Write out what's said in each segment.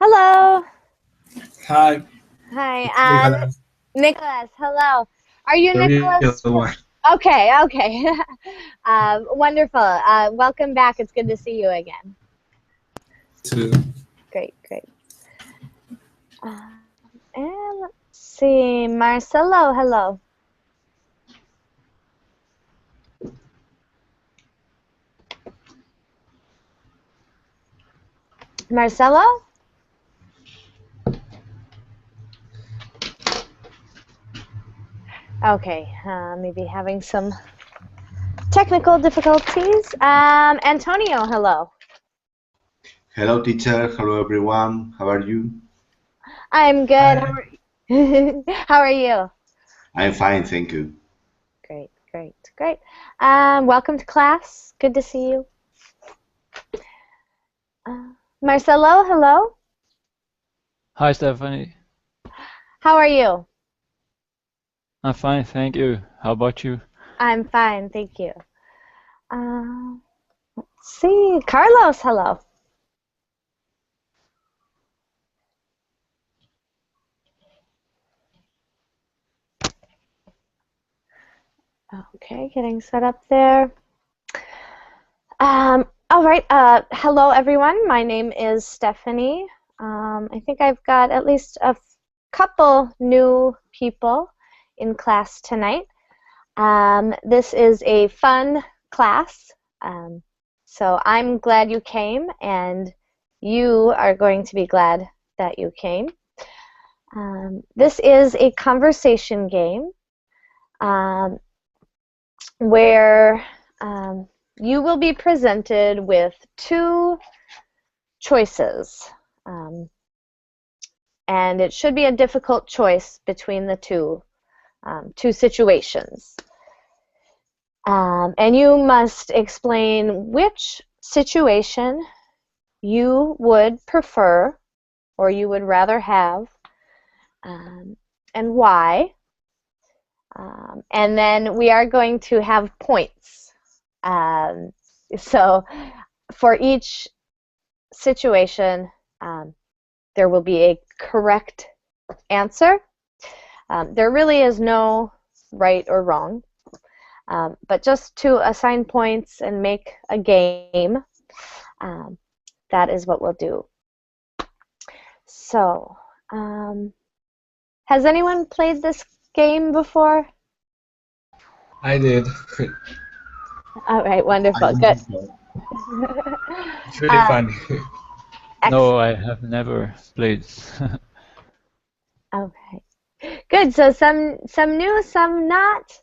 Hello. Hi, it's me, Hi. Alan. Nicholas. Hello. Are you The real Nicholas? one. Okay, okay. Wonderful. Welcome back. It's good to see you again. Too. Great, great. And let's see. Marcelo, hello. Marcelo? Okay, maybe having some technical difficulties. Antonio, hello. Hello, teacher. Hello, everyone. How are you? I'm good. Hi. How are you? I'm fine, thank you. Great, great, great. Welcome to class. Good to see you. Marcelo, hello. Hi, Stephanie. How are you? I'm fine, thank you. How about you? I'm fine, thank you. Uh, let's see. Carlos, hello. Okay, getting set up there. All right. Hello, everyone. My name is Stephanie. I think I've got at least a couple new people in class tonight. This is a fun class, so I'm glad you came, and you are going to be glad that you came. This is a conversation game where you will be presented with two choices, and it should be a difficult choice between the two situations. And you must explain which situation you would prefer or you would rather have, and why. And then we are going to have points. So for each situation, there will be a correct answer. There really is no right or wrong. But just to assign points and make a game, that is what we'll do. So, has anyone played this game before? I did. All right, I wonderful, did good. before. It's really funny. No, Excellent. I have never played. Okay, good. So some new, some not.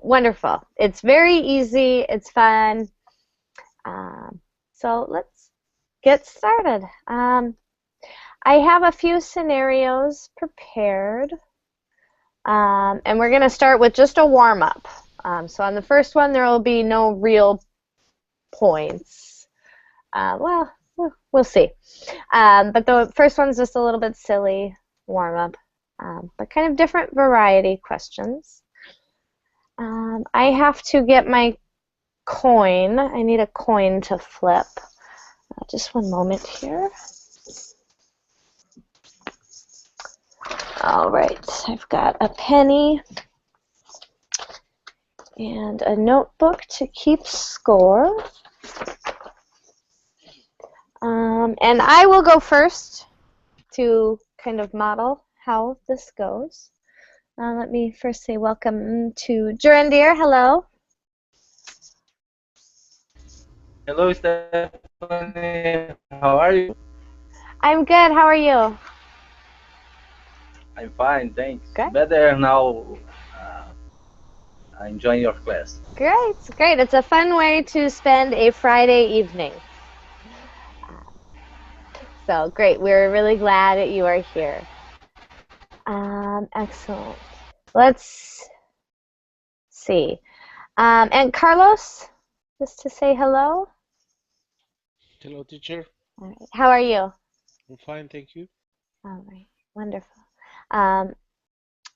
Wonderful. It's very easy. It's fun. So let's get started. I have a few scenarios prepared, and we're going to start with just a warm-up. So on the first one, there will be no real points. Well, we'll see. But the first one's just a little bit silly warm-up, but kind of different variety questions. I have to get my coin. I need a coin to flip. Just one moment here. All right, I've got a penny and a notebook to keep score. And I will go first to kind of model how this goes. Let me first say welcome to Jurandir. Hello. Hello, Stephanie. How are you? I'm good. How are you? I'm fine, thanks. Good. Better now. Uh, I'm enjoying your class. Great. Great. It's a fun way to spend a Friday evening. So great. We're really glad that you are here. Excellent. Let's see. And Carlos, just to say hello. Hello, teacher. All right. How are you? I'm fine, thank you. All right. Wonderful. And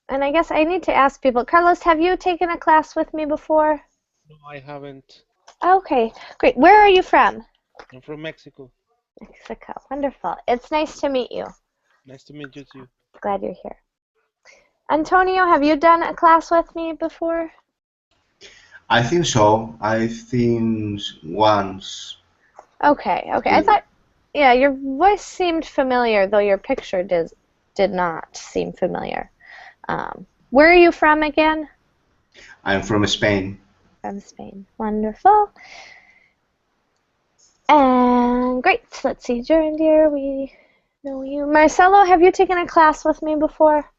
I guess I need to ask people, Carlos, have you taken a class with me before? No, I haven't. Okay, great. Where are you from? I'm from Mexico. Mexico. Wonderful. It's nice to meet you. Nice to meet you too. Glad you're here. Antonio, have you done a class with me before? I think so. I think once. Okay. I thought, yeah, your voice seemed familiar, though your picture did not seem familiar. Where are you from again? I'm from Spain. From Spain. Wonderful. And great. Let's see, Jurandir, we know you. Marcelo, have you taken a class with me before?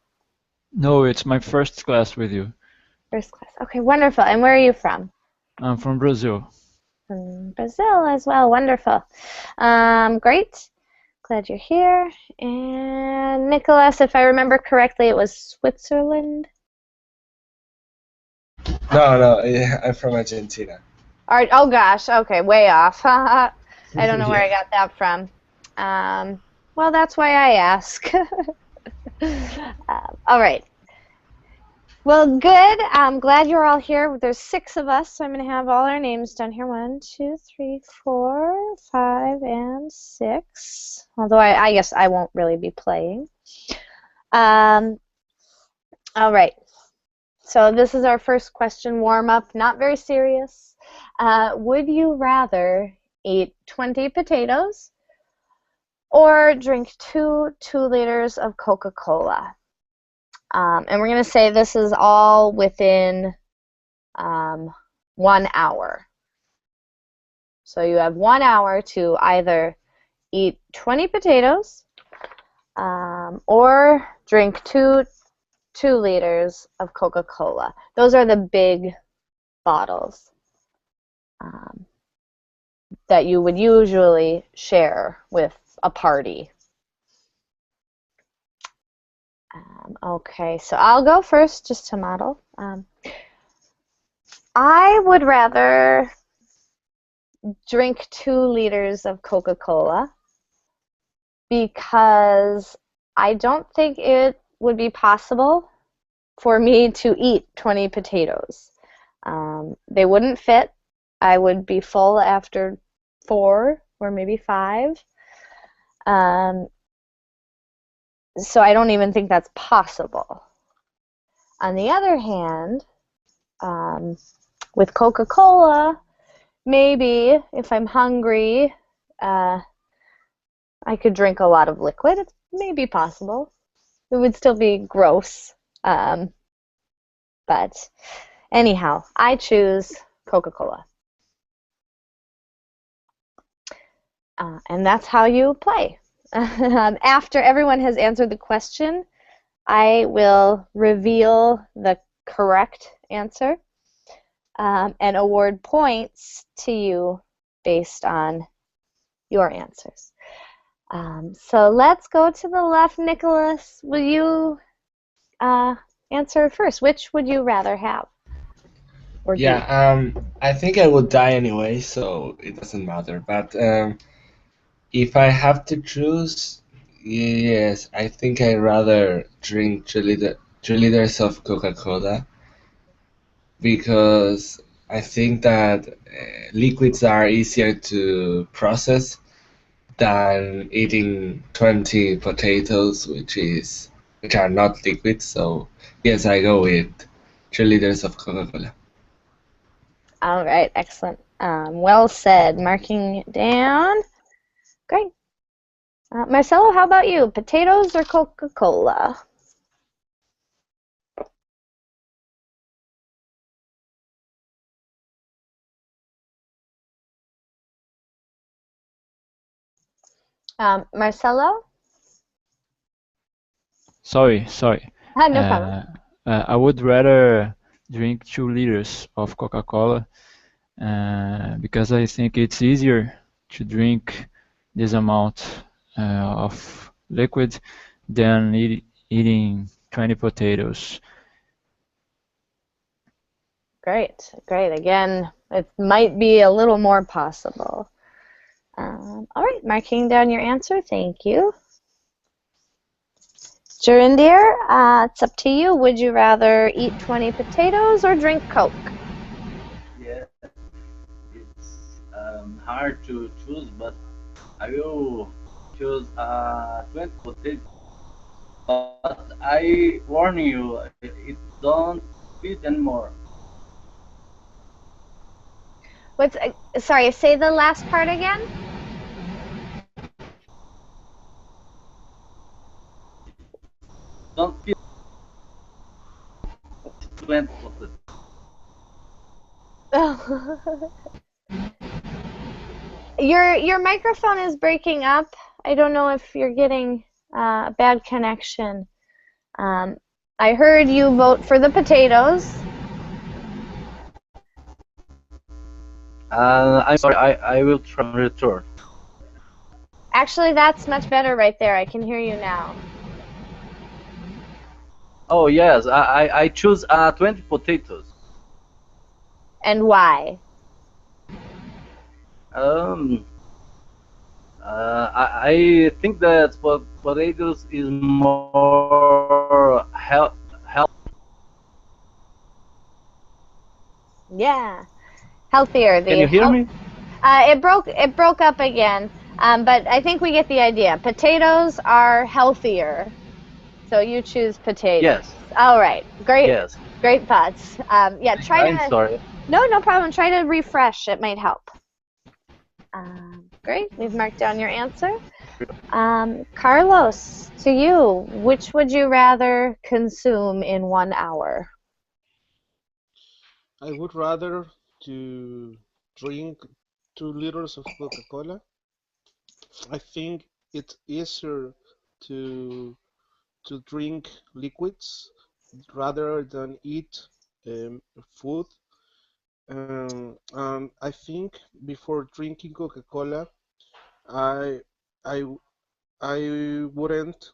No, it's my first class with you. First class. Okay, wonderful. And where are you from? I'm from Brazil. From Brazil as well. Wonderful. Great. Glad you're here. And Nicholas, if I remember correctly, it was Switzerland? No, I'm from Argentina. All right. Oh, gosh. Okay, way off. I don't know where I got that from. Well, that's why I ask. All right. Well, good. I'm glad you're all here. There's 6 of us, so I'm going to have all our names down here. 1, 2, 3, 4, 5, and 6. Although I guess I won't really be playing. All right. So this is our first question warm-up. Not very serious. Would you rather eat 20 potatoes or drink 2 liters of Coca-Cola? And we're going to say this is all within 1 hour. So you have 1 hour to either eat 20 potatoes or drink 2 liters of Coca-Cola. Those are the big bottles that you would usually share with a party. Okay, so I'll go first just to model. I would rather drink 2 liters of Coca-Cola because I don't think it would be possible for me to eat 20 potatoes. They wouldn't fit. I would be full after 4 or maybe 5. So I don't even think that's possible. On the other hand, with Coca-Cola, maybe if I'm hungry, I could drink a lot of liquid. It may be possible. It would still be gross. But anyhow, I choose Coca-Cola. And that's how you play. After everyone has answered the question, I will reveal the correct answer and award points to you based on your answers. So let's go to the left. Nicholas, will you answer first? Which would you rather have? Or Yeah, I think I would die anyway, so it doesn't matter. But if I have to choose, yes, I think I'd rather drink 3 liters of Coca-Cola because I think that liquids are easier to process than eating 20 potatoes, which are not liquid. So yes, I go with 3 liters of Coca-Cola. All right, excellent. Well said. Marking it down. Great. Marcelo, how about you? Potatoes or Coca-Cola? Marcelo? Sorry. No problem. I would rather drink 2 liters of Coca-Cola because I think it's easier to drink this amount of liquid than eating 20 potatoes. Great. Again, it might be a little more possible. All right, marking down your answer. Thank you. Jurandir, it's up to you. Would you rather eat 20 potatoes or drink Coke? Yeah, it's hard to choose, but I will choose 20 potatoes. But I warn you, it don't fit anymore. What's sorry, say the last part again? Don't fit 20 potatoes. Your microphone is breaking up. I don't know if you're getting a bad connection. I heard you vote for the potatoes. I'm sorry, I will try and return. Actually, that's much better right there. I can hear you now. Oh yes, I choose 20 potatoes. And why? I think that potatoes is more health. Yeah, healthier. Can you hear me? It broke up again, but I think we get the idea. Potatoes are healthier, so you choose potatoes. Yes. All right, great. Yes. Great thoughts. Yeah, I'm sorry. No problem. Try to refresh. It might help. Great. We've marked down your answer. Carlos, to you, which would you rather consume in 1 hour? I would rather to drink 2 liters of Coca-Cola. I think it's easier to drink liquids rather than eat food. And I think before drinking Coca-Cola, I I I wouldn't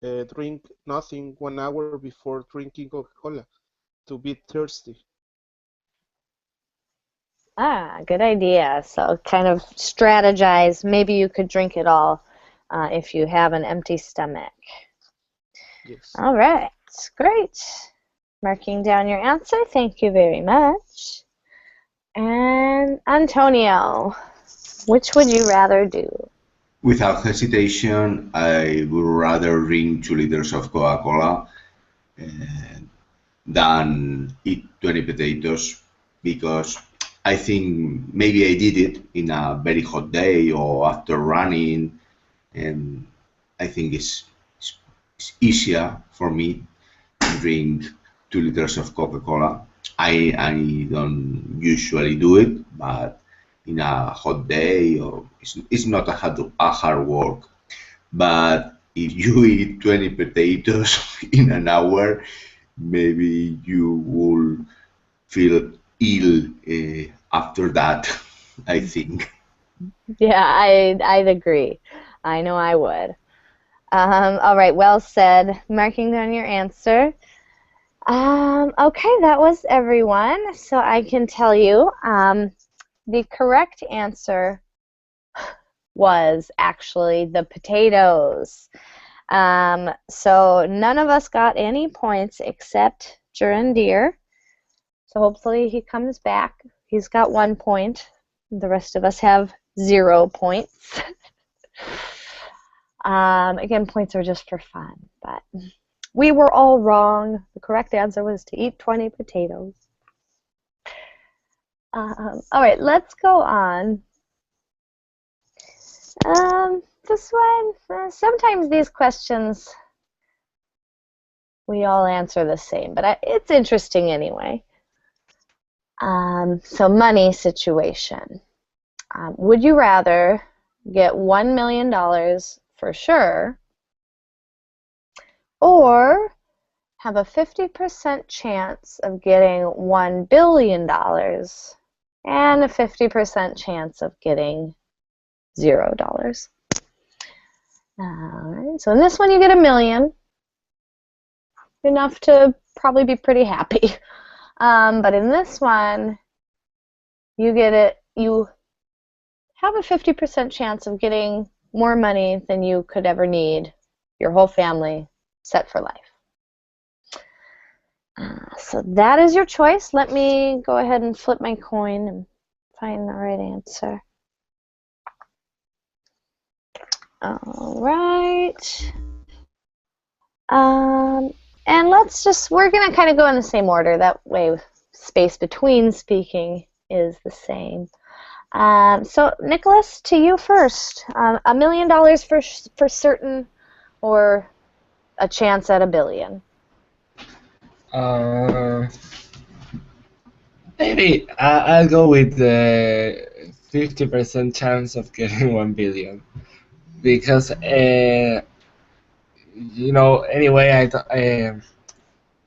drink nothing 1 hour before drinking Coca-Cola to be thirsty. Good idea. So kind of strategize. Maybe you could drink it all if you have an empty stomach. Yes. All right. Great. Marking down your answer. Thank you very much. And Antonio, which would you rather do? Without hesitation, I would rather drink 2 liters of Coca-Cola than eat 20 potatoes because I think maybe I did it in a very hot day or after running, and I think it's easier for me to drink 2 liters of Coca-Cola. I don't usually do it, but in a hot day or it's not a hard work. But if you eat 20 potatoes in an hour, maybe you will feel ill after that, I think. Yeah, I'd agree. I know I would. All right, well said. Marking down your answer. Okay, that was everyone. So I can tell you the correct answer was actually the potatoes. So none of us got any points except Jurandir. So hopefully he comes back. He's got 1 point. The rest of us have 0 points. Again, points are just for fun, but we were all wrong. The correct answer was to eat 20 potatoes. All right, let's go on. This one, sometimes these questions we all answer the same, but it's interesting anyway. So money situation. Would you rather get $1 million for sure, or have a 50% chance of getting $1 billion and a 50% chance of getting $0? All right, so in this one you get $1 million, enough to probably be pretty happy. But in this one, you get it. You have a 50% chance of getting more money than you could ever need. Your whole family set for life. So that is your choice. Let me go ahead and flip my coin and find the right answer. All right. And we're going to kind of go in the same order. That way, space between speaking is the same. So, Nicholas, to you first. $1 million for certain, or a chance at $1 billion? Maybe I'll go with the 50% chance of getting 1 billion because anyway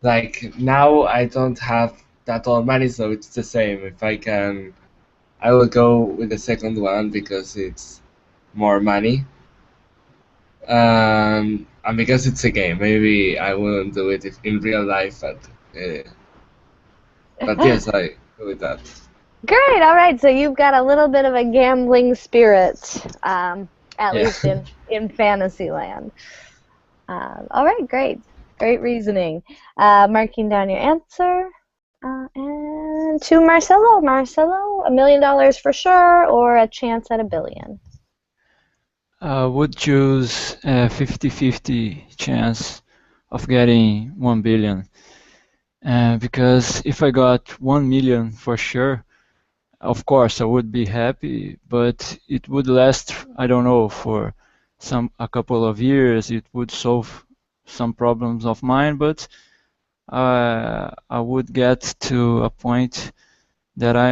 like now I don't have that all money, so it's the same. If I can, I will go with the second one because it's more money. And because it's a game, maybe I wouldn't do it in real life, but yes, I go with that. Great. All right. So you've got a little bit of a gambling spirit, at least in Fantasyland. All right. Great. Great reasoning. Marking down your answer. And to Marcelo. Marcelo, $1 million for sure, or a chance at $1 billion? I would choose a 50-50 chance of getting 1 billion. Because if I got 1 million for sure, of course I would be happy, but it would last, I don't know, for a couple of years. It would solve some problems of mine, but I would get to a point that I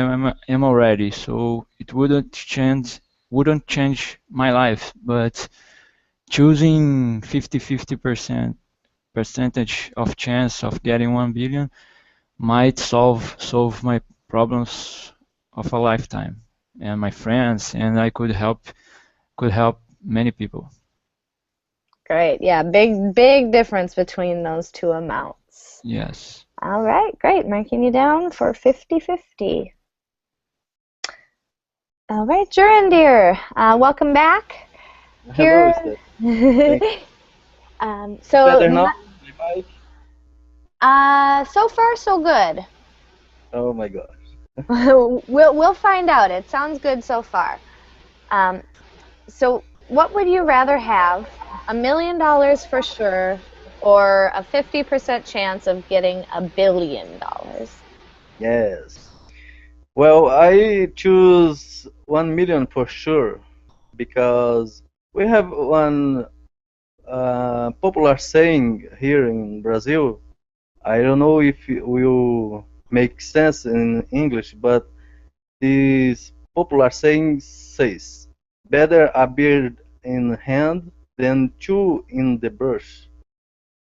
am already, so it wouldn't change my life. But choosing 50-50% percentage of chance of getting 1 billion might solve my problems of a lifetime and my friends, and I could help many people. Great. Yeah, big difference between those two amounts. Yes. All right, great. Marking you down for 50-50. All right, Jurandir, welcome back. Hello, So better now? so far so good. Oh my gosh. We'll find out. It sounds good so far. So what would you rather have? $1 million for sure, or a 50% chance of getting $1 billion? Yes. Well, I choose 1 million for sure because we have one popular saying here in Brazil. I don't know if it will make sense in English, but this popular saying says, "Better a bird in hand than two in the bush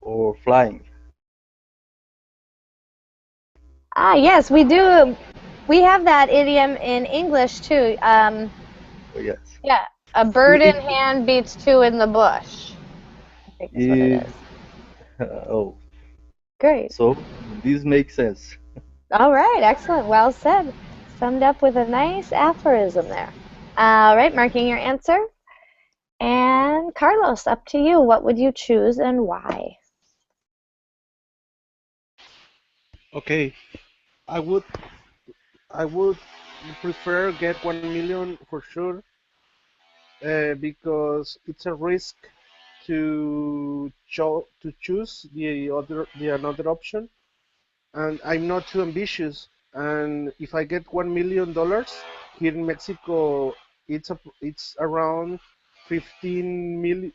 or flying." Yes, we do. We have that idiom in English too. Yes. Yeah, a bird in hand beats two in the bush, I think is what it is. Oh, great. So this makes sense. All right, excellent. Well said. Summed up with a nice aphorism there. All right, marking your answer. And Carlos, up to you. What would you choose and why? Okay, I would prefer get 1 million for sure, because it's a risk to choose the another option, and I'm not too ambitious. And if I get $1 million here in Mexico, it's around 16 million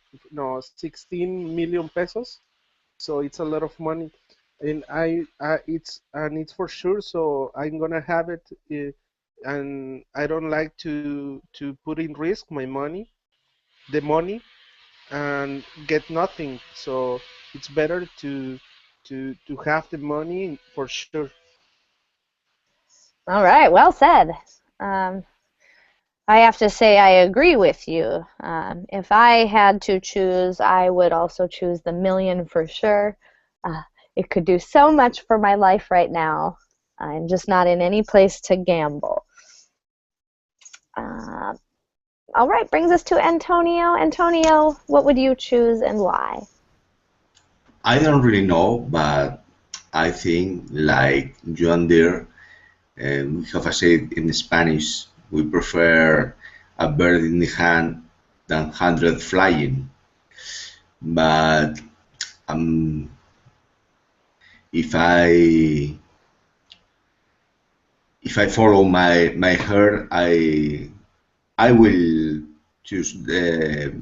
pesos. So it's a lot of money, and it's for sure. So I'm gonna have it, and I don't like to put in risk the money, and get nothing. So it's better to have the money for sure. All right, well said. I have to say I agree with you. If I had to choose, I would also choose the million for sure. It could do so much for my life right now. I'm just not in any place to gamble. All right, brings us to Antonio. Antonio, what would you choose and why? I don't really know, but I think like Joan Deere, we have a say in Spanish, we prefer a bird in the hand than 100 flying. But um, if I follow my heart, I will choose the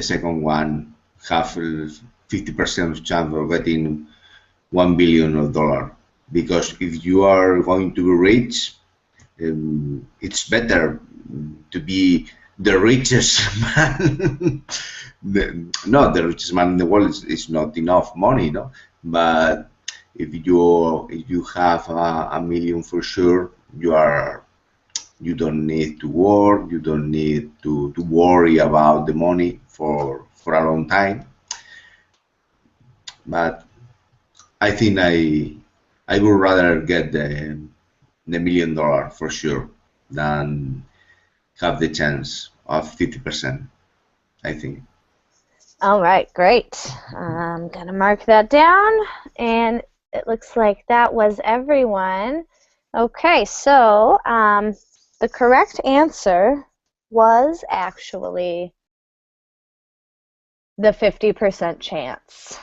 second one. Have 50% chance of getting $1 billion, because if you are going to be rich, it's better to be the richest man. Not the richest man in the world is not enough money, no. But if you have a million for sure, you don't need to work, you don't need to worry about the money for a long time. But I think I would rather get the $1 million for sure than have the chance of 50%, I think. All right, great. I'm going to mark that down, and it looks like that was everyone. Okay, so the correct answer was actually the 50% chance.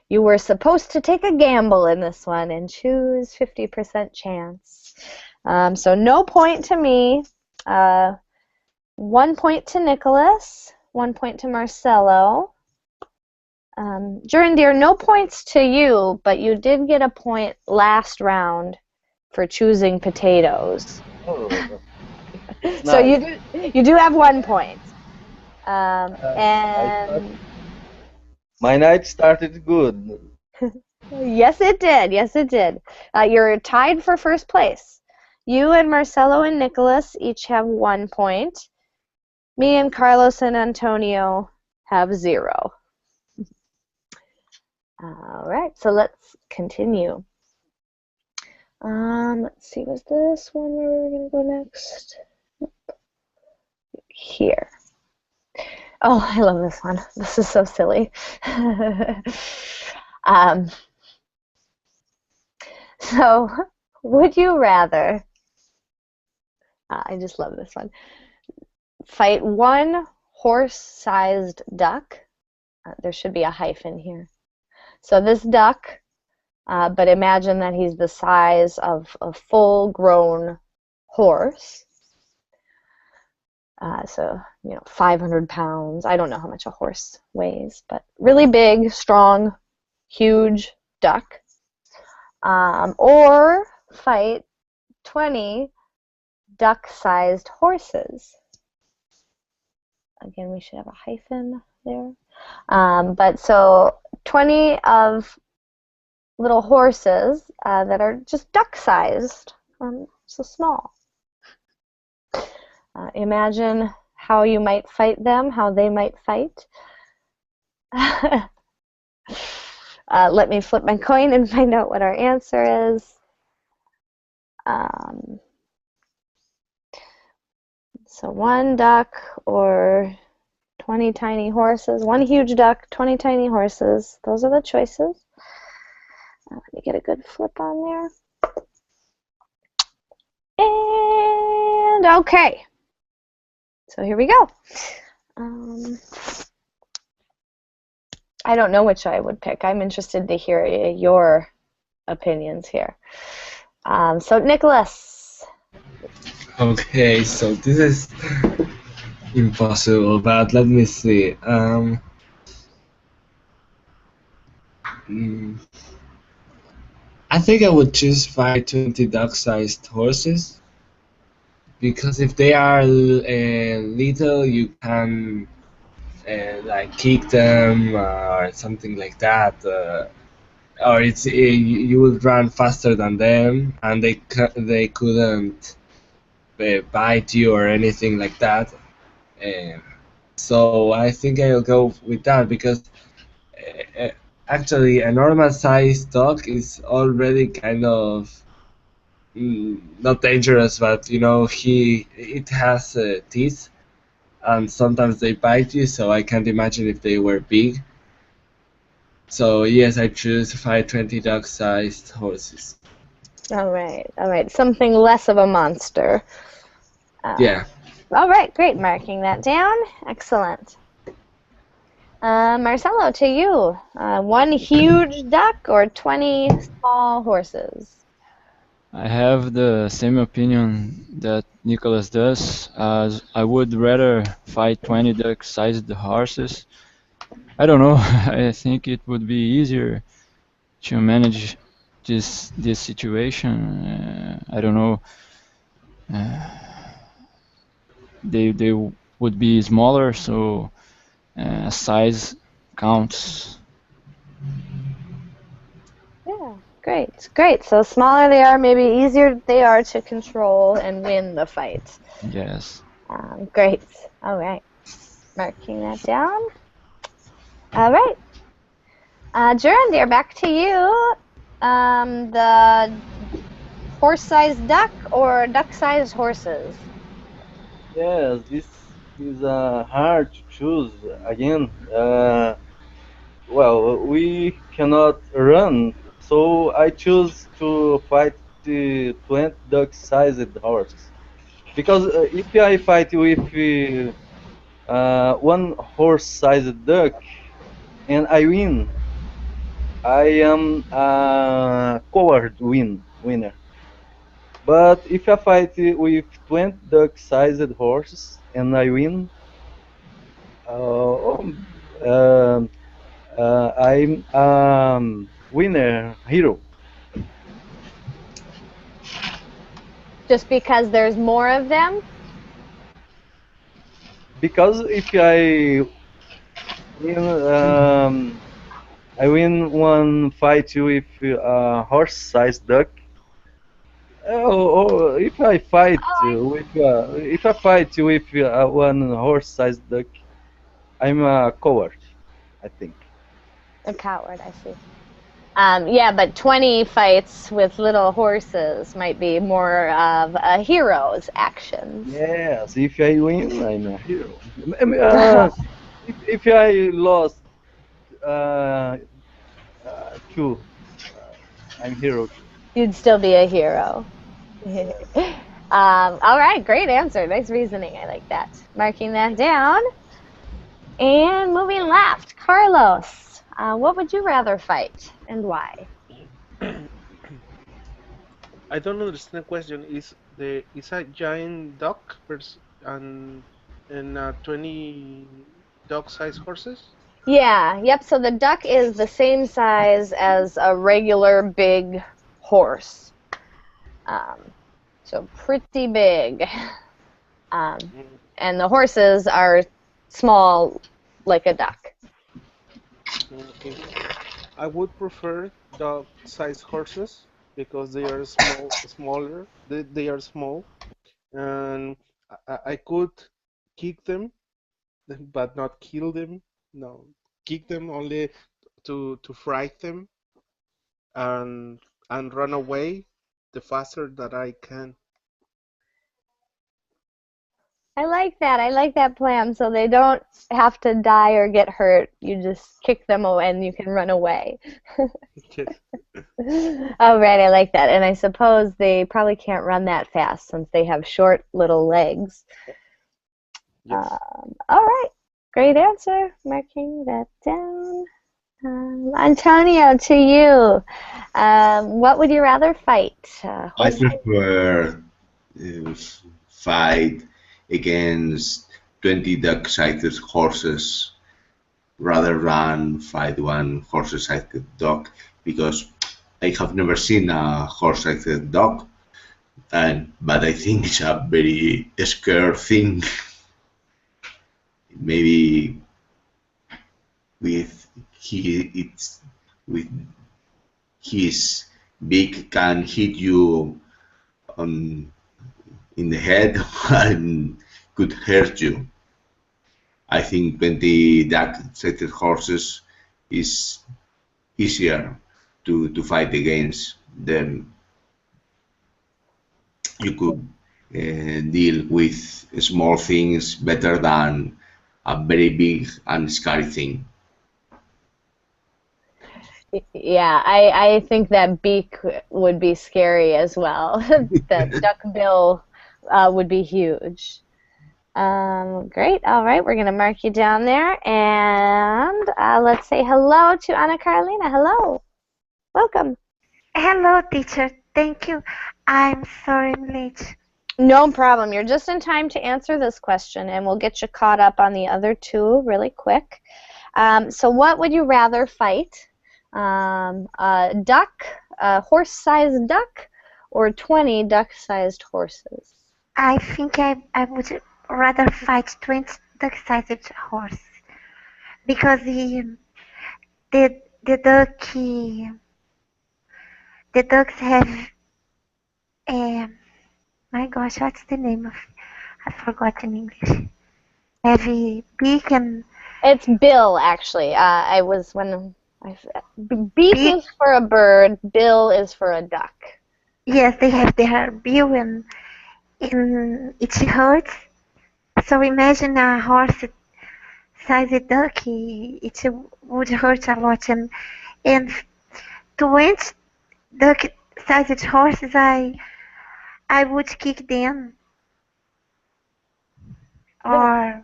You were supposed to take a gamble in this one and choose 50% chance. So no point to me, 1 point to Nicholas, 1 point to Marcelo. Jurundir, no points to you, but you did get a point last round for choosing potatoes. Oh, So nice. you do have 1 point. My night started good. Yes, it did. Yes, it did. You're tied for first place. You and Marcelo and Nicholas each have 1 point. Me and Carlos and Antonio have 0. All right, so let's continue. Let's see, was this one where we were going to go next? Here. Oh, I love this one. This is so silly. So, would you rather, I just love this one, fight one horse-sized duck? There should be a hyphen here. So this duck, but imagine that he's the size of a full-grown horse. So, 500 pounds. I don't know how much a horse weighs, but really big, strong, huge duck. Or fight 20 duck-sized horses. Again, we should have a hyphen there. But so 20 of little horses that are just duck-sized, so small. Imagine how you might fight them, how they might fight. Let me flip my coin and find out what our answer is. So 1 duck or 20 tiny horses. 1 huge duck, 20 tiny horses. Those are the choices. Let me get a good flip on there. And okay. So here we go. I don't know which I would pick. I'm interested to hear your opinions here. So Nicholas. Okay, so this is impossible, but let me see. I think I would choose fight 20 duck-sized horses, because if they are little, you can like kick them or something like that, or you would run faster than them, and they couldn't bite you or anything like that. So I think I'll go with that, because actually a normal sized dog is already kind of not dangerous, but it has teeth, and sometimes they bite you, so I can't imagine if they were big. So yes, I choose 520 dog-sized horses. All right. Something less of a monster. Yeah. All right, great. Marking that down. Excellent. Marcelo, to you. One huge duck or 20 small horses? I have the same opinion that Nicholas does, as I would rather fight 20 duck-sized horses. I don't know, I think it would be easier to manage this situation. I don't know. They would be smaller, so size counts. Yeah, great, great. So smaller they are, maybe easier they are to control and win the fight. Yes. Great. All right. Marking that down. All right. Jurandir, back to you. The horse-sized duck or duck-sized horses? Yes, this is hard to choose again. Well, we cannot run, so I choose to fight the 20 duck-sized horses. Because if I fight with one horse-sized duck and I win, I am a coward winner. But if I fight with 20 duck-sized horses and I win, I'm winner hero. Just because there's more of them? Because if I win one fight with a horse-sized duck, or if I fight with one horse-sized duck, I'm a coward, I think. A coward, I see. Yeah, but 20 fights with little horses might be more of a hero's actions. Yes, if I win, I'm a hero. If I lost two, I'm hero. You'd still be a hero. All right, great answer. Nice reasoning. I like that. Marking that down. And moving left, Carlos. What would you rather fight and why? I don't understand the question. Is a giant duck and 20 dog-sized horses? Yeah, yep. So the duck is the same size as a regular big horse. So pretty big. And the horses are small like a duck. Okay. I would prefer dog-sized horses because they are smaller. They are small, and I could kick them, but not kill them. No, kick them only to frighten them and run away the faster that I can. I like that. I like that plan. So they don't have to die or get hurt. You just kick them away and you can run away. Yes. Oh, right. I like that. And I suppose they probably can't run that fast since they have short little legs. Yes. All right. Great answer. Marking that down. Antonio, to you. What would you rather fight? I prefer fight against 20 duck-sized horses rather than fight one horse-sized dog, because I have never seen a horse-sized dog, but I think it's a very scary thing. Maybe with his beak can hit you in the head and could hurt you. I think 20 duck-sized horses is easier to fight against them. You could deal with small things better than a very big and scary thing. Yeah, I think that beak would be scary as well. The duck bill would be huge. Great. All right, we're going to mark you down there. And let's say hello to Anna Carolina. Hello. Welcome. Hello, teacher. Thank you. I'm sorry I'm late. No problem. You're just in time to answer this question, and we'll get you caught up on the other two really quick. So what would you rather fight? A duck, a horse-sized duck, or 20 duck-sized horses? I think I would rather fight 20 duck-sized horse because the ducks have my gosh, what's the name of? I forgot in English. Heavy beak and It's bill, actually. Beak beak. is for a bird, bill is for a duck. Yes, they have their bill and it hurts. So imagine a horse-sized duck. It would hurt a lot, and 20 duck-sized horses, I would kick them, or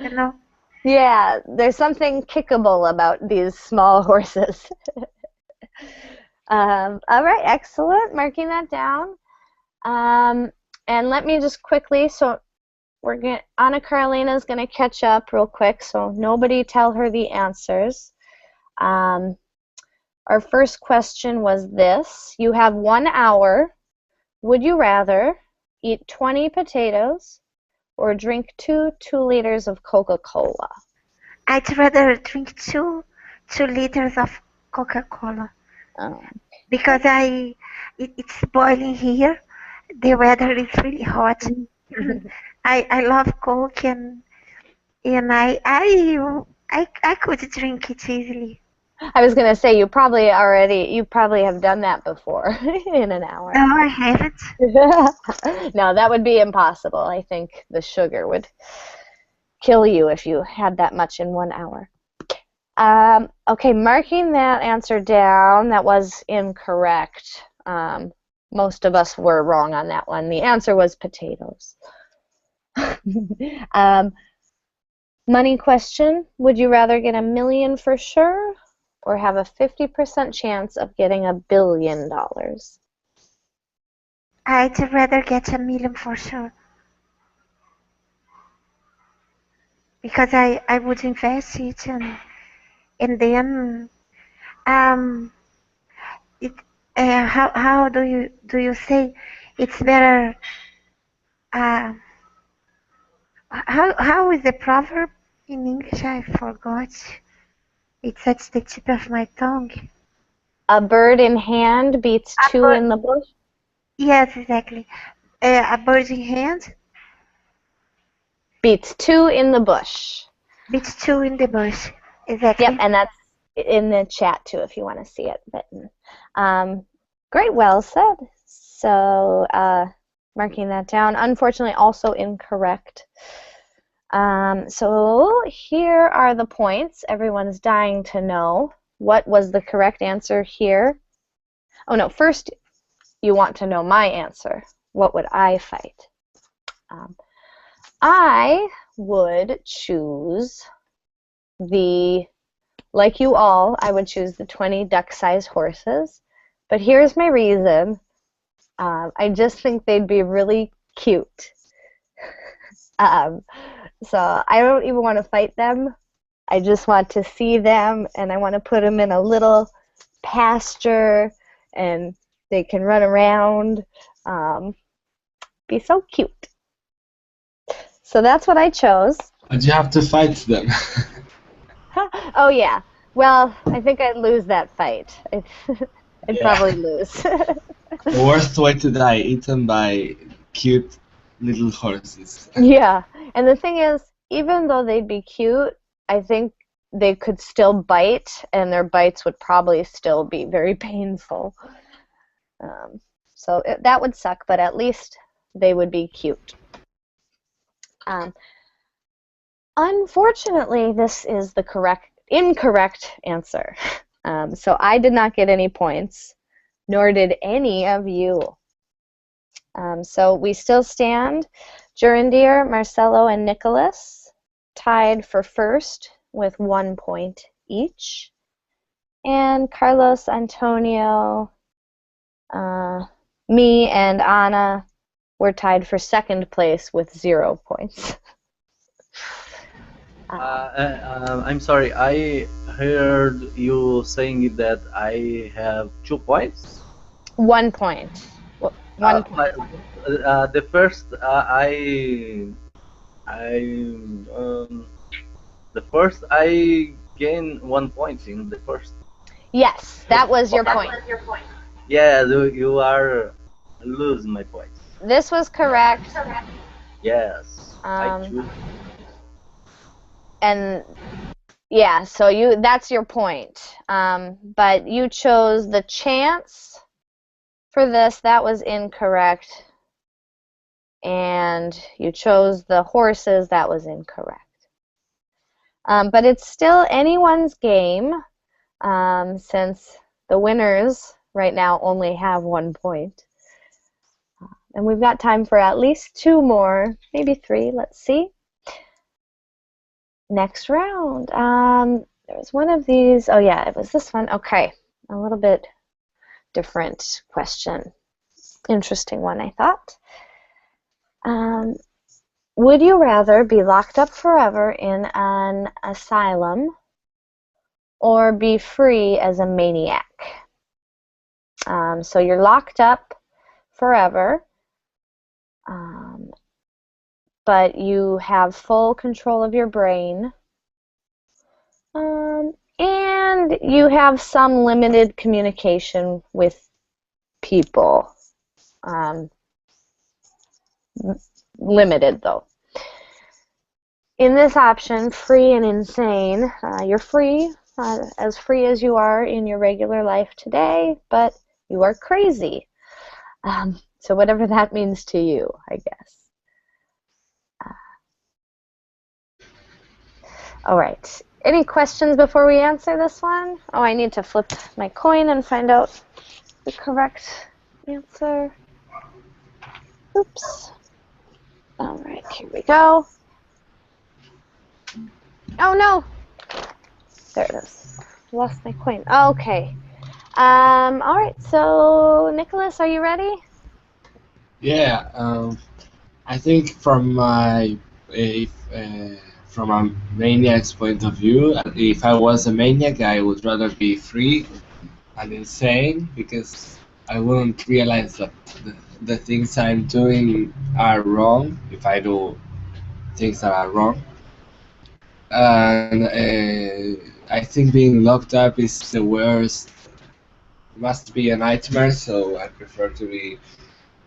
you know. Yeah, there's something kickable about these small horses. All right, excellent. Marking that down. And let me just quickly, so Anna Carolina is going to catch up real quick, so nobody tell her the answers. Our first question was this. You have 1 hour. Would you rather eat 20 potatoes or drink 2 liters of Coca-Cola? I'd rather drink 2 liters of Coca-Cola because it's boiling here. The weather is really hot. I love Coke and I could drink it easily. I was going to say you probably have done that before in an hour. No, I haven't. No, that would be impossible. I think the sugar would kill you if you had that much in 1 hour. Okay, marking that answer down, that was incorrect. Most of us were wrong on that one. The answer was potatoes. Money question, would you rather get $1 million for sure or have a 50% chance of getting $1 billion? I'd rather get $1 million for sure. Because I would invest it and then how do you say it's better how is the proverb in English? I forgot. It's at the tip of my tongue. A bird in hand beats two in the bush? Yes, exactly. A bird in hand beats 2 in the bush. Beats 2 in the bush. Exactly. Yep, and that's in the chat too if you want to see it written. Great, well said. So marking that down. Unfortunately, also incorrect. So here are the points. Everyone's dying to know what was the correct answer here. Oh no, first you want to know my answer. What would I fight? I would choose like you all, I would choose the 20 duck-sized horses. But here's my reason. I just think they'd be really cute. So I don't even want to fight them. I just want to see them, and I want to put them in a little pasture, and they can run around. Be so cute. So that's what I chose. But you have to fight them. Oh yeah. Well, I think I'd lose that fight. I'd probably lose. The worst way to die, eaten by cute little horses. Yeah, and the thing is, even though they'd be cute, I think they could still bite, and their bites would probably still be very painful. So that would suck, but at least they would be cute. Unfortunately, this is the incorrect answer. So I did not get any points, nor did any of you. So we still stand Jurandir, Marcelo, and Nicholas tied for first with 1 point each. And Carlos, Antonio, me, and Anna were tied for second place with 0 points. I'm sorry, I heard you saying that I have 2 points. 1 point. One point. The first, the first I gained 1 point in the first. Yes, that was your point. Yeah, you are losing my points. This was correct. Yes, I choose. And yeah, so that's your point. But you chose the chance for this. That was incorrect. And you chose the horses. That was incorrect. But it's still anyone's game, since the winners right now only have 1 point. And we've got time for at least 2 more, maybe 3. Let's see. Next round. There was one of these. Oh yeah, it was this one. Okay, a little bit different question. Interesting one, I thought. Would you rather be locked up forever in an asylum or be free as a maniac? So you're locked up forever, but you have full control of your brain, and you have some limited communication with people. Limited, though. In this option, free and insane, you're free, as free as you are in your regular life today, but you are crazy. So whatever that means to you, I guess. All right. Any questions before we answer this one? Oh, I need to flip my coin and find out the correct answer. Oops. All right, here we go. Oh, no. There it is. Lost my coin. Okay. All right, so Nicholas, are you ready? Yeah, I think from a maniac's point of view, if I was a maniac, I would rather be free and insane, because I wouldn't realize that the things I'm doing are wrong if I do things that are wrong. And I think being locked up is the worst. Must be a nightmare, so I prefer to be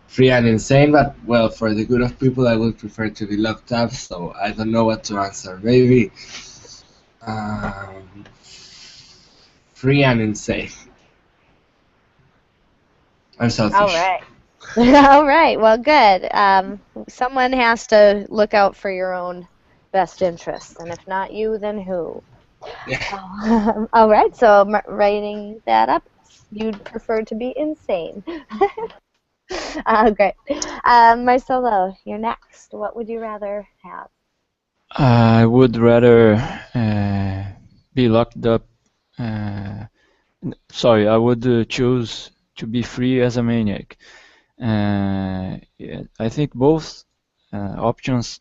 free and insane, but well, for the good of people, I would prefer to be locked up, so I don't know what to answer. Maybe free and insane. I'm selfish. All right. All right, well, good. Someone has to look out for your own best interests, and if not you, then who? Yeah. All right, so writing that up, you'd prefer to be insane. Great. Marcelo, you're next. What would you rather have? I would rather be locked up. Sorry, I would choose to be free as a maniac. Yeah, I think both options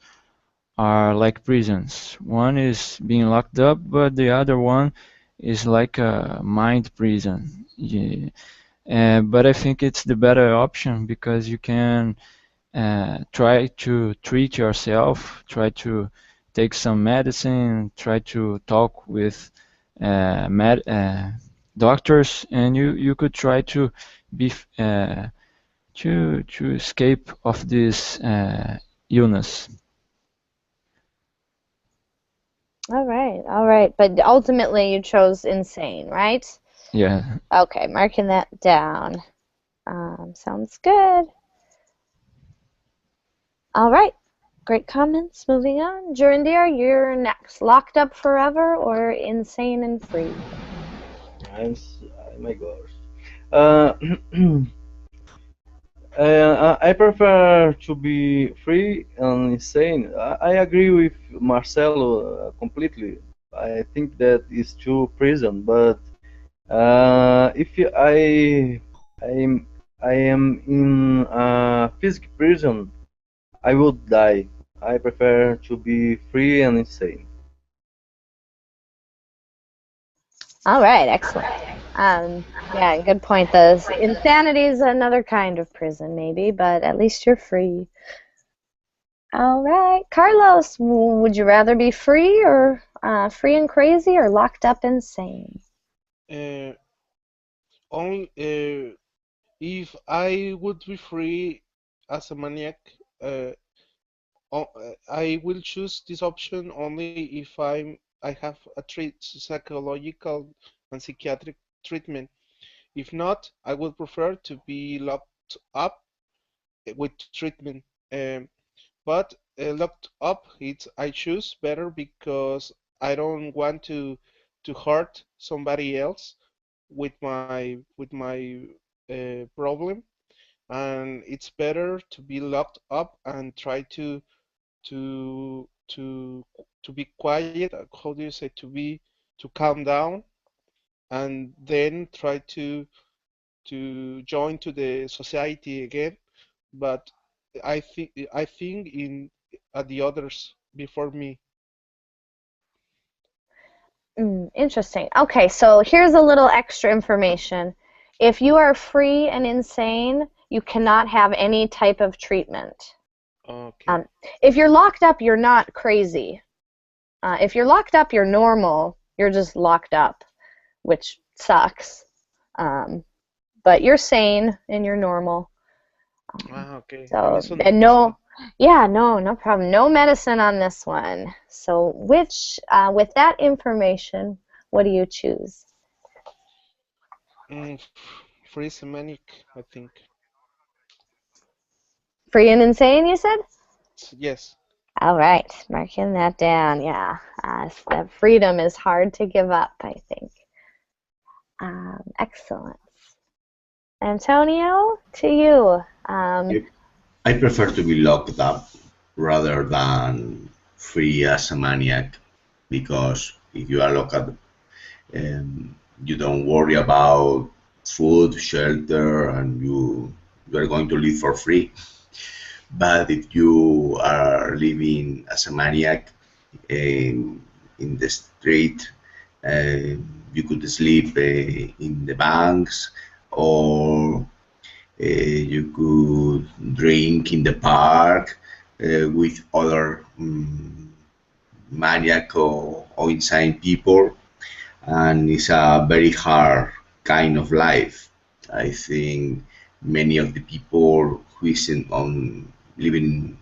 are like prisons. One is being locked up, but the other one is like a mind prison. Yeah. But I think it's the better option because you can try to treat yourself, try to take some medicine, try to talk with doctors, and you could try to be to escape of this illness. All right. But ultimately, you chose insane, right? Yeah. Okay, marking that down. Sounds good. All right. Great comments. Moving on. Jurandir, you're next. Locked up forever or insane and free? Oh my gosh. I prefer to be free and insane. I agree with Marcelo completely. I think that is too prison, but if I I am in a physical prison, I would die. I prefer to be free and insane. All right, excellent. Yeah, good point. The insanity is another kind of prison, maybe, but at least you're free. All right, Carlos, would you rather be free or free and crazy or locked up insane? Uh, only if I would be free as a maniac, uh, I will choose this option only if I have a psychological and psychiatric treatment. If not, I would prefer to be locked up with treatment. But locked up, I choose better because I don't want to hurt somebody else with my problem, and it's better to be locked up and try to to to be quiet. How do you say, to calm down, and then try to join to the society again. But I think in at the others before me. Interesting. Okay, so here's a little extra information. If you are free and insane, you cannot have any type of treatment. Okay. If you're locked up, you're not crazy. If you're locked up, you're normal. You're just locked up, which sucks. But you're sane and you're normal. Okay. So, and no, yeah, no problem. No medicine on this one. So, with that information, what do you choose? Mm, free semanic, I think. Free and insane, you said? Yes. All right, marking that down. Yeah, that freedom is hard to give up, I think. Excellent. Antonio, to you. I prefer to be locked up rather than free as a maniac because if you are locked up, you don't worry about food, shelter, and you are going to live for free. But if you are living as a maniac in the street, you could sleep in the banks, or you could drink in the park with other maniac or insane people, and it's a very hard kind of life. I think many of the people who isn't on living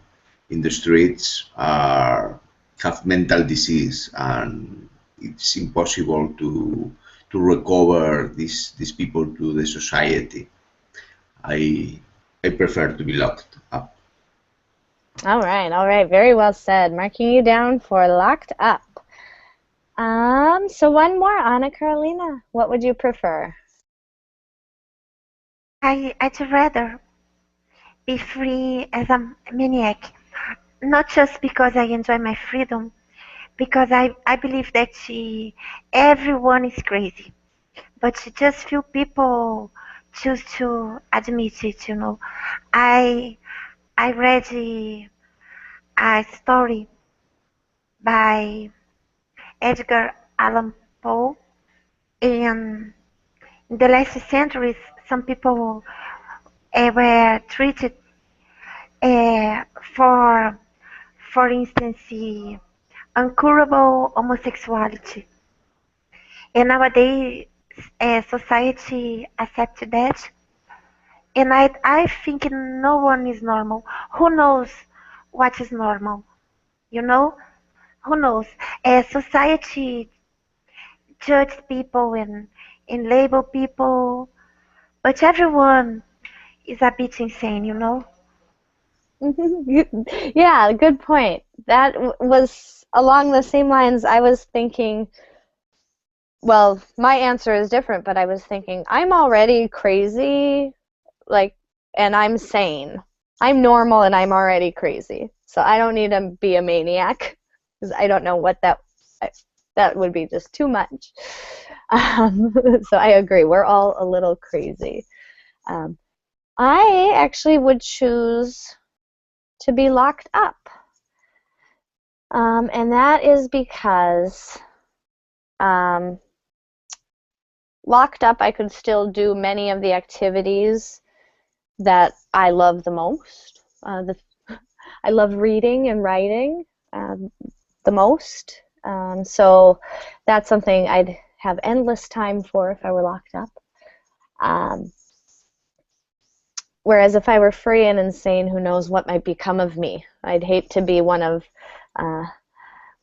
in the streets are have mental disease, and it's impossible to recover these people to the society. I I prefer to be locked up. All right, very well said. Marking you down for locked up. So one more, Ana Carolina. What would you prefer? I'd rather be free as a maniac, not just because I enjoy my freedom, because I believe that everyone is crazy, but just few people choose to admit it, you know. I I read a story by Edgar Allan Poe, and in the last centuries, some people were treated uh, for, for instance, uncurable homosexuality. And nowadays, society accepts that. And I think no one is normal. Who knows what is normal? You know? Who knows? Society judges people and label people, but everyone is a bit insane, you know? Yeah, good point. That was along the same lines. I was thinking, well, my answer is different, but I was thinking I'm already crazy, like and I'm sane. I'm normal and I'm already crazy. So I don't need to be a maniac because I don't know what that would be just too much. So I agree. We're all a little crazy. I actually would choose to be locked up. And that is because locked up, I could still do many of the activities that I love the most. I love reading and writing the most. So that's something I'd have endless time for if I were locked up. Whereas if I were free and insane, who knows what might become of me. I'd hate to be one of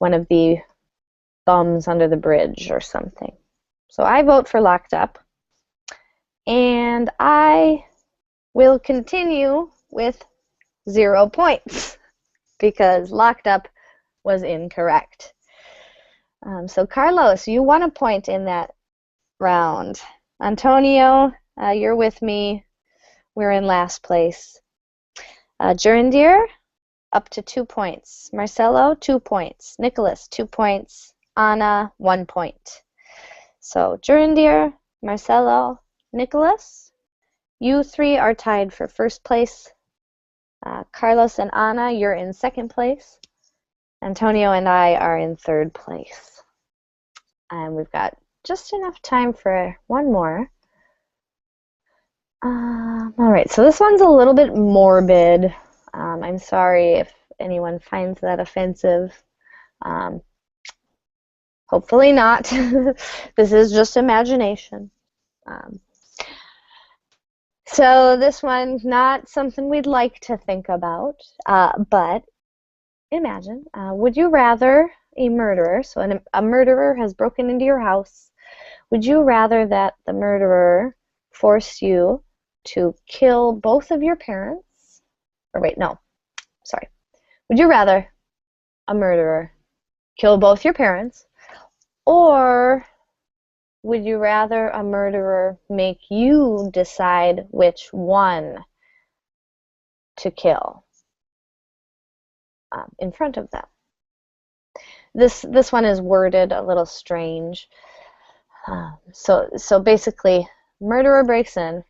the bums under the bridge or something. So I vote for locked up. And I will continue with 0 points because locked up was incorrect. So Carlos, you won a point in that round. Antonio, you're with me. We're in last place. Jerindir, up to 2 points. Marcelo, 2 points. Nicholas, 2 points. Anna, 1 point. So Jerindir, Marcelo, Nicholas, you three are tied for first place. Carlos and Anna, you're in second place. Antonio and I are in third place. And we've got just enough time for one more. All right, so this one's a little bit morbid. I'm sorry if anyone finds that offensive. Hopefully not. This is just imagination. So this one's not something we'd like to think about, but imagine, would you rather a murderer, so a murderer has broken into your house, would you rather that the murderer force you to kill both of your parents, or wait, no, sorry. Would you rather a murderer kill both your parents, or would you rather a murderer make you decide which one to kill in front of them? This one is worded a little strange. So basically, murderer breaks in.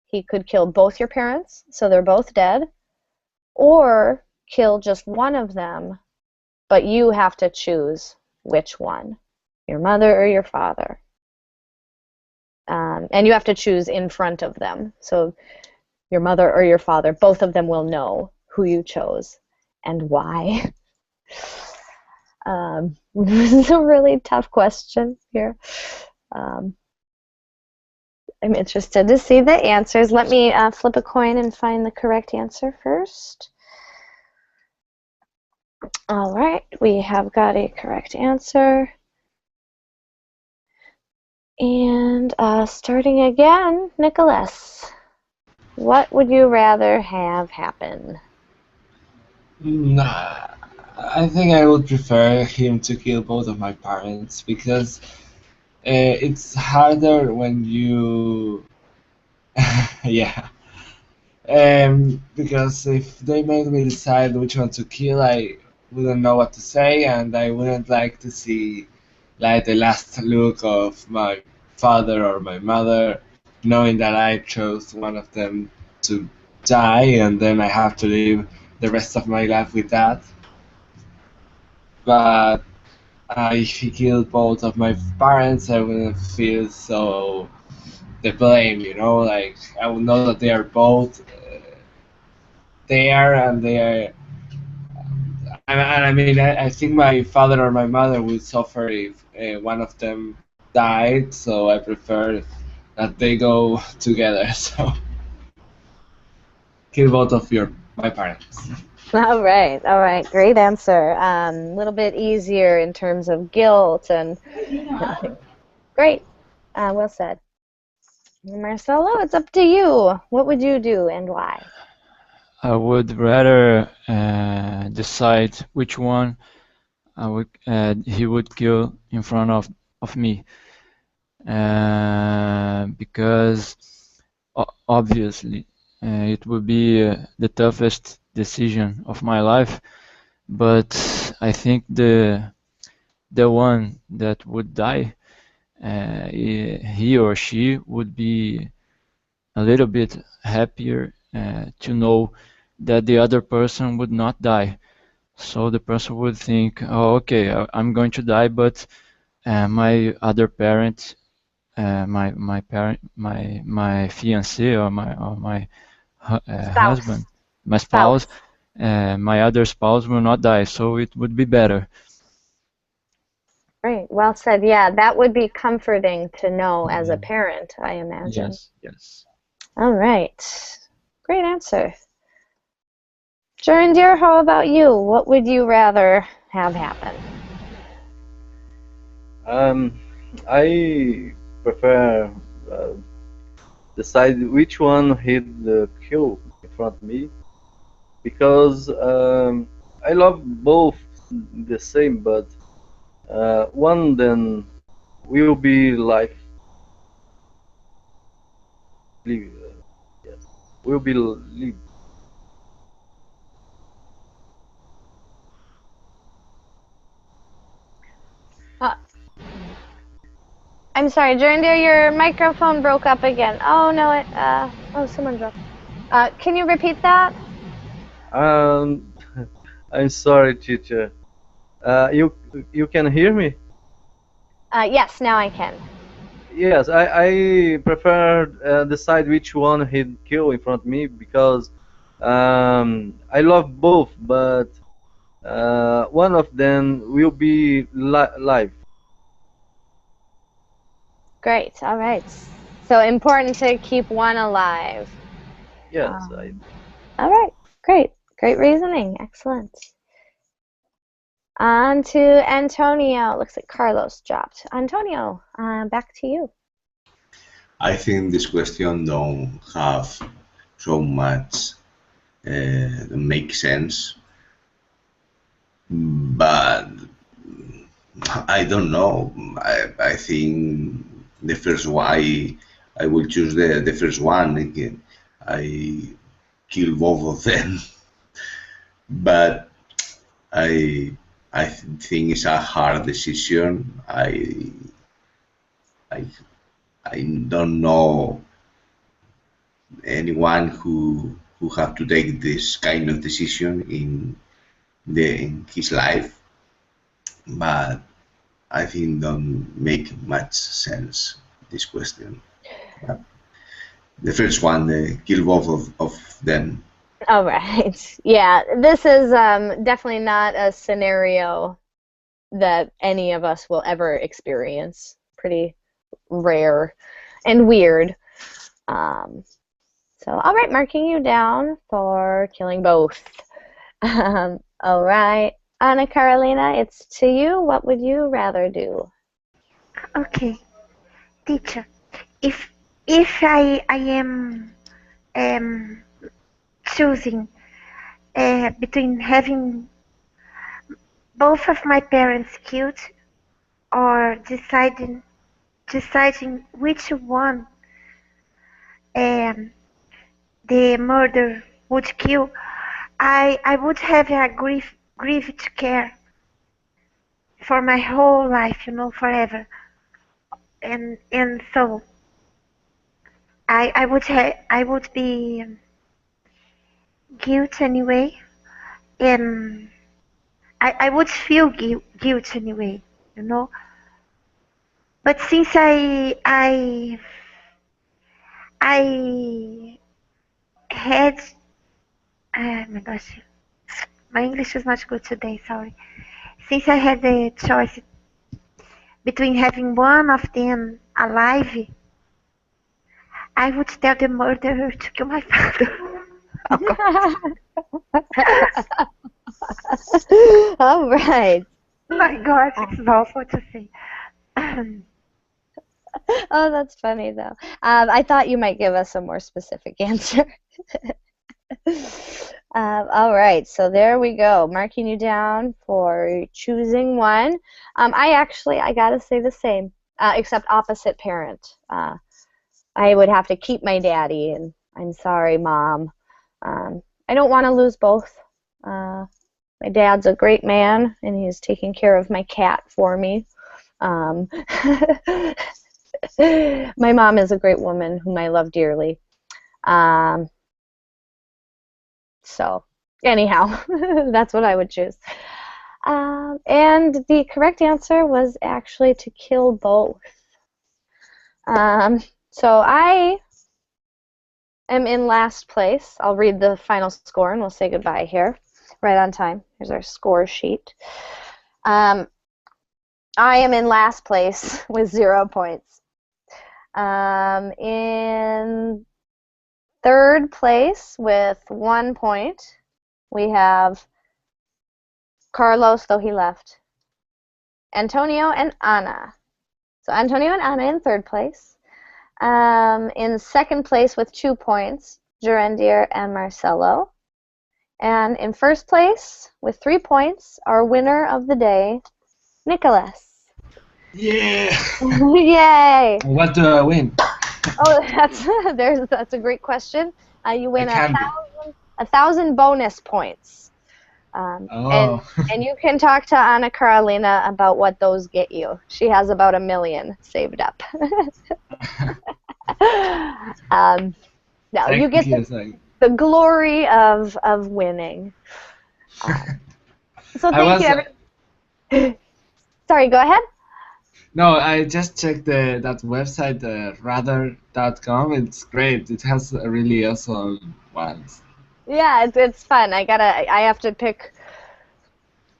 He could kill both your parents, so they're both dead, or kill just one of them, but you have to choose which one, your mother or your father. And you have to choose in front of them. So your mother or your father, both of them will know who you chose and why. This is a really tough question here. I'm interested to see the answers. Let me flip a coin and find the correct answer first. All right, we have got a correct answer. And starting again, Nicholas, what would you rather have happen? I think I would prefer him to kill both of my parents because it's harder when you yeah because if they made me decide which one to kill, I wouldn't know what to say, and I wouldn't like to see like the last look of my father or my mother knowing that I chose one of them to die, and then I have to live the rest of my life with that. But if he killed both of my parents, I wouldn't feel so the blame, you know, like I would know that they are both there, and they are. And I mean, I think my father or my mother would suffer if one of them died, so I prefer that they go together. So kill both of my parents. All right, great answer. A little bit easier in terms of guilt and great, well said. Marcelo, it's up to you. What would you do and why? I would rather decide which one he would kill in front of me, because obviously it would be the toughest decision of my life. But I think the one that would die, he or she would be a little bit happier to know that the other person would not die. So the person would think, oh, okay, I'm going to die, but my other parent, my parent, my fiancé or my husband, Spouse. my Spouse. spouse, my other spouse will not die. So it would be better. Great. Well said. Yeah, that would be comforting to know as a parent, I imagine. Yes, yes. All right. Great answer. Dear, how about you? What would you rather have happen? I prefer decide which one hit the kill in front of me because I love both the same, but one then will be life. Live, yes, will be live. I'm sorry, dear, your microphone broke up again. Oh no, oh, someone dropped. Can you repeat that? I'm sorry, teacher. You can hear me? Yes, now I can. Yes, I prefer decide which one he'd kill in front of me because I love both, but one of them will be live. Great. All right. So important to keep one alive. Yes. All right. Great. Great reasoning. Excellent. On to Antonio. Looks like Carlos dropped. Antonio, back to you. I think this question don't have so much make sense, but I don't know. I think the first one, I will choose the first one. Again, I kill both of them, but I think it's a hard decision. I don't know anyone who have to take this kind of decision in his life, but I think don't make much sense this question. But the first one, kill both of them. All right. Yeah, this is definitely not a scenario that any of us will ever experience. Pretty rare and weird. So, all right, marking you down for killing both. All right, Anna Carolina, it's to you. What would you rather do? Okay, teacher. If I am choosing between having both of my parents killed or deciding which one the murder would kill, I would have a grieved care for my whole life, forever. And so I would be guilt anyway, and I would feel guilt anyway, But since I had my gosh, my English is not good today. Sorry. Since I had the choice between having one of them alive, I would tell the murderer to kill my father. All right. My God, it's awful to say. Oh, that's funny, though. I thought you might give us a more specific answer. All right, so there we go. Marking you down for choosing one. I gotta say the same, except opposite parent. I would have to keep my daddy, and I'm sorry, Mom. I don't want to lose both. My dad's a great man, and he's taking care of my cat for me. My mom is a great woman whom I love dearly. So, anyhow, that's what I would choose. And the correct answer was actually to kill both. So I am in last place. I'll read the final score and we'll say goodbye here. Right on time. Here's our score sheet. I am in last place with 0 points. In third place with 1 point, we have Carlos, though he left, Antonio, and Ana. So Antonio and Ana in third place. In second place with 2 points, Jurandir and Marcelo. And in first place with 3 points, our winner of the day, Nicholas. Yeah. Yay! What do I win? Oh, that's a great question. You win I can't 1,000 bonus points. Oh. And you can talk to Ana Carolina about what those get you. She has about 1 million saved up. Now you get the glory of winning. So thank you. Sorry, go ahead. No, I just checked that website, rather.com. It's great. It has really awesome ones. Yeah, it's fun. I have to pick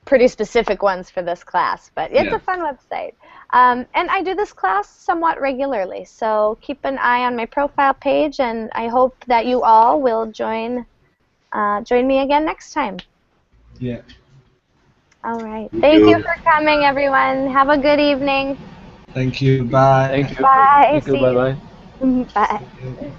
pretty specific ones for this class, but it's a fun website. And I do this class somewhat regularly, so keep an eye on my profile page, and I hope that you all will join me again next time. Yeah. All right. Thank you for coming, everyone. Have a good evening. Thank you. Bye. Thank you. Bye. Thank you. See you. Bye-bye. Bye. See you.